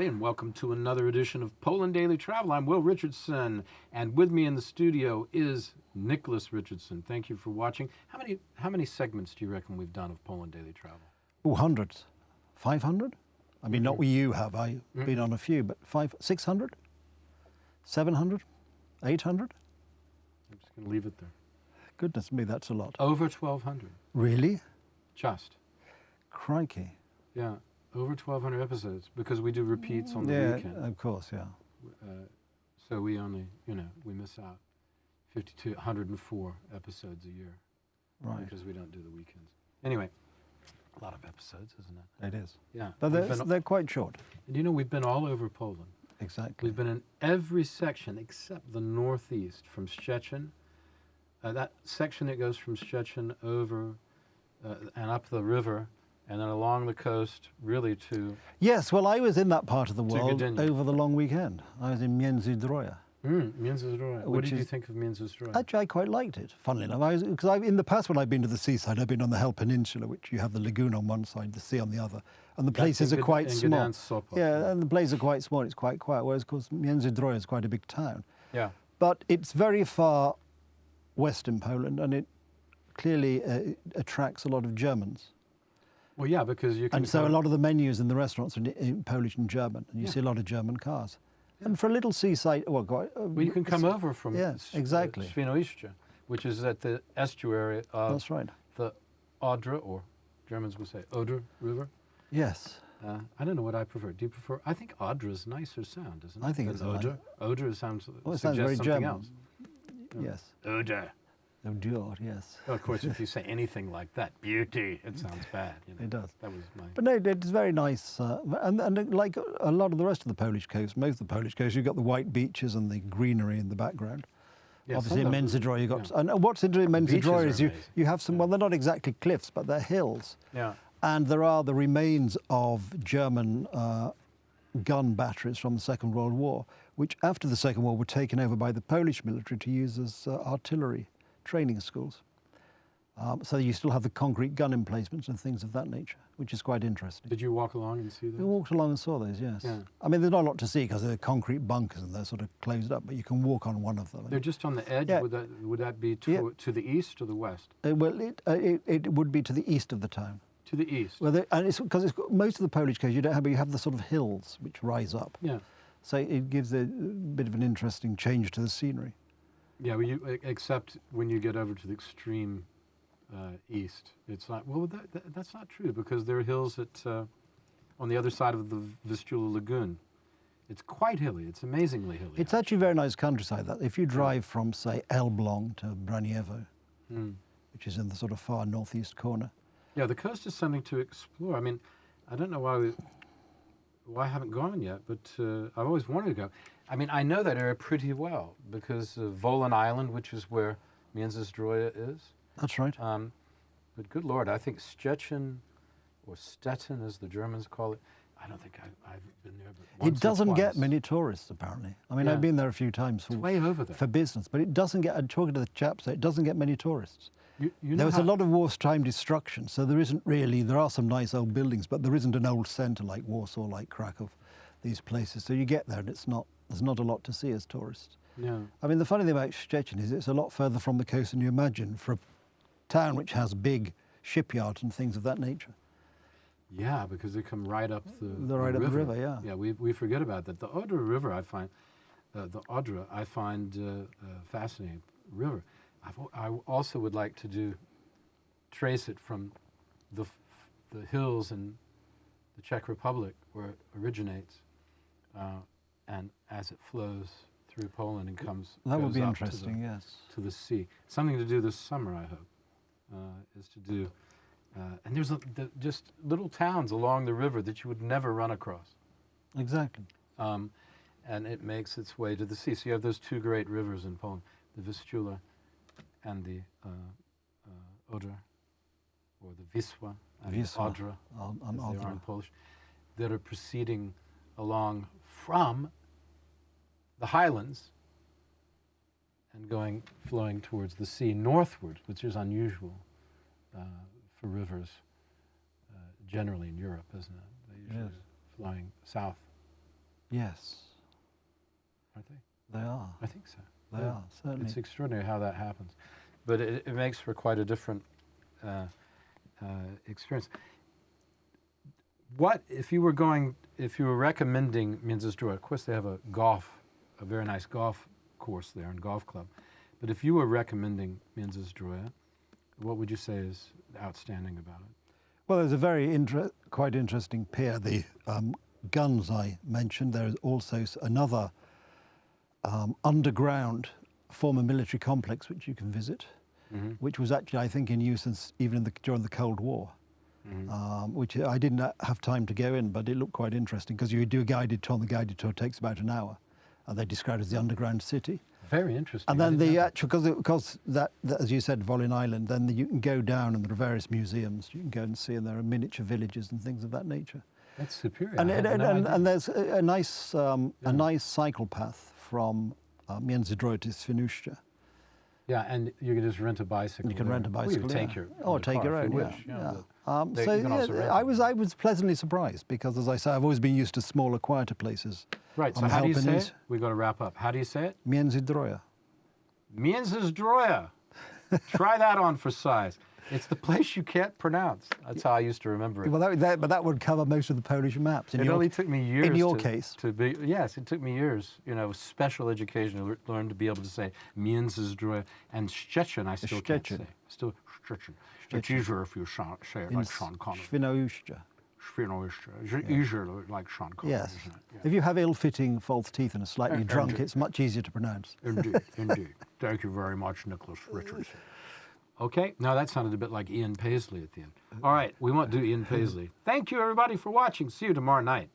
everybody, and welcome to another edition of Poland Daily Travel. I'm Will Richardson, and with me in the studio is Nicholas Richardson. Thank you for watching. How many segments do you reckon we've done of Poland Daily Travel? Oh, hundreds. 500? I mean, not what you have. I've been on a few, but 600? 700? 800? I'm just going to leave it there. Goodness me, that's a lot. Over 1,200. Really? Just. Crikey. Yeah, over 1,200 episodes, because we do repeats on the weekend. Yeah, of course, yeah. So we only, we miss out 104 episodes a year. Right. Because we don't do the weekends. Anyway, a lot of episodes, isn't it? It is. Yeah. But they're quite short. And we've been all over Poland. Exactly. We've been in every section except the northeast, from Szczecin. That section that goes from Szczecin over and up the river, and then along the coast, really to... Yes, well, I was in that part of the world Gdynia. over the long weekend. I was in Międzyzdroje. Międzyzdroje. What did you think of Międzyzdroje? Actually, I quite liked it, funnily enough. Because in the past, when I've been to the seaside, I've been on the Hel Peninsula, which you have the lagoon on one side, the sea on the other. And the places are quite small. Yeah, and the places are quite small, it's quite quiet, whereas, of course, Międzyzdroje is quite a big town. Yeah. But it's very far west in Poland, and it clearly attracts a lot of Germans. Well, yeah, because you can... And so a lot of the menus in the restaurants are in Polish and German, and you see a lot of German cars. Yeah. And for a little seaside... Well, you can come over from exactly. Świnoujście, which is at the estuary of That's right. the Odra, or Germans would say Oder River. Yes. I don't know what I prefer. Do you prefer... I think Odra is a nicer sound, isn't it? I think it's Oder. Oder sounds, it sounds very something German. Else. Yes. Oder. Odor, yes. Well, of course, if you say anything like that, beauty, it sounds bad. It does. That was my... But no, it's very nice. And like a lot of the rest of the Polish coast, most of the Polish coast, you've got the white beaches and the greenery in the background. Yeah, obviously in Międzyzdroje you've got... And what's interesting in Międzyzdroje is you have some... Well, they're not exactly cliffs, but they're hills. Yeah. And there are the remains of German gun batteries from the Second World War, which after the Second War were taken over by the Polish military to use as artillery training schools. So you still have the concrete gun emplacements and things of that nature, which is quite interesting. Did you walk along and see those? We walked along and saw those, yes. Yeah. I mean, there's not a lot to see because they're concrete bunkers and they're sort of closed up, but you can walk on one of them. They're just on the edge? Yeah. Would that be to the east or the west? Well, it would be to the east of the town. To the east? Well, and it's because most of the Polish coast you don't have, but you have the sort of hills which rise up. Yeah. So it gives a bit of an interesting change to the scenery. Yeah, well, except when you get over to the extreme east, it's like, well, that's not true, because there are hills on the other side of the Vistula Lagoon. It's quite hilly. It's amazingly hilly. It's actually very nice countryside. That if you drive from, say, Elbląg to Braniewo, which is in the sort of far northeast corner. Yeah, the coast is something to explore. I mean, I don't know why I haven't gone yet, but I've always wanted to go. I mean, I know that area pretty well because of Volyn Island, which is where Międzyzdroje is. That's right. But good Lord, I think Szczecin, or Stettin as the Germans call it, I don't think I've been there but once. It doesn't or twice. get many tourists, apparently. I mean, I've been there a few times it's way over there. For business, but it doesn't get, I'm talking to the chaps there, it doesn't get many tourists. You know there was a lot of wartime destruction, so there isn't really, there are some nice old buildings, but there isn't an old centre like Warsaw, like Krakow, these places. So you get there and there's not a lot to see as tourists. Yeah. I mean, the funny thing about Szczecin is it's a lot further from the coast than you imagine for a town which has big shipyards and things of that nature. Yeah, because they come right up the Up the river, yeah. Yeah, we forget about that. The Odra River, I find, fascinating river. I also would like to trace it from the hills in the Czech Republic where it originates, and as it flows through Poland and comes. That would be interesting, yes. To the sea. Something to do this summer, I hope, is to do. And there's just little towns along the river that you would never run across. Exactly. And it makes its way to the sea. So you have those two great rivers in Poland, the Vistula and the Oder, or the Wisła, and the Odra, as they are in Polish, that are proceeding along from the highlands and flowing towards the sea northward, which is unusual for rivers generally in Europe, isn't it? They're usually flowing south Yes, Aren't they? they are. I think so. They are, certainly. It's extraordinary how that happens. But it makes for quite a different experience. What, if you were recommending Międzyzdrój, of course they have a very nice golf course there and golf club. But if you were recommending Międzyzdrój, what would you say is outstanding about it? Well, there's a quite interesting pier. The guns I mentioned. There is also another underground former military complex which you can visit, which was actually, I think, in use even during the Cold War. Which I didn't have time to go in, but it looked quite interesting because you do a guided tour, and the guided tour takes about an hour, and they describe it as the underground city. Very interesting. And then the actual, because that, as you said, Volyn Island, then you can go down and there are various museums you can go and see, and there are miniature villages and things of that nature. That's superior. And there's a nice cycle path from Międzyzdrój to Świnoujście. Yeah, and you can just rent a bicycle. You can rent a bicycle. Well, you take your take your own. wish, I was pleasantly surprised because, as I say, I've always been used to smaller, quieter places. Right. So how do you say it? We got to wrap up. How do you say it? Międzyzdrój. Międzyzdrój. Try that on for size. It's the place you can't pronounce. That's how I used to remember it. Well, but that would cover most of the Polish maps. It only took me years. In your case. Yes, it took me years. Special education to learn to be able to say Międzyzdrój and Szczecin. I still can't say. Still Szczecin. It's easier if you say it like Sean Connery. Świnoujście. Świnoujście. Easier like Sean Connery. Yes. If you have ill-fitting false teeth and are slightly drunk, it's much easier to pronounce. Indeed, indeed. Thank you very much, Nicholas Richardson. Okay, now that sounded a bit like Ian Paisley at the end. All right, we won't do Ian Paisley. Thank you, everybody, for watching. See you tomorrow night.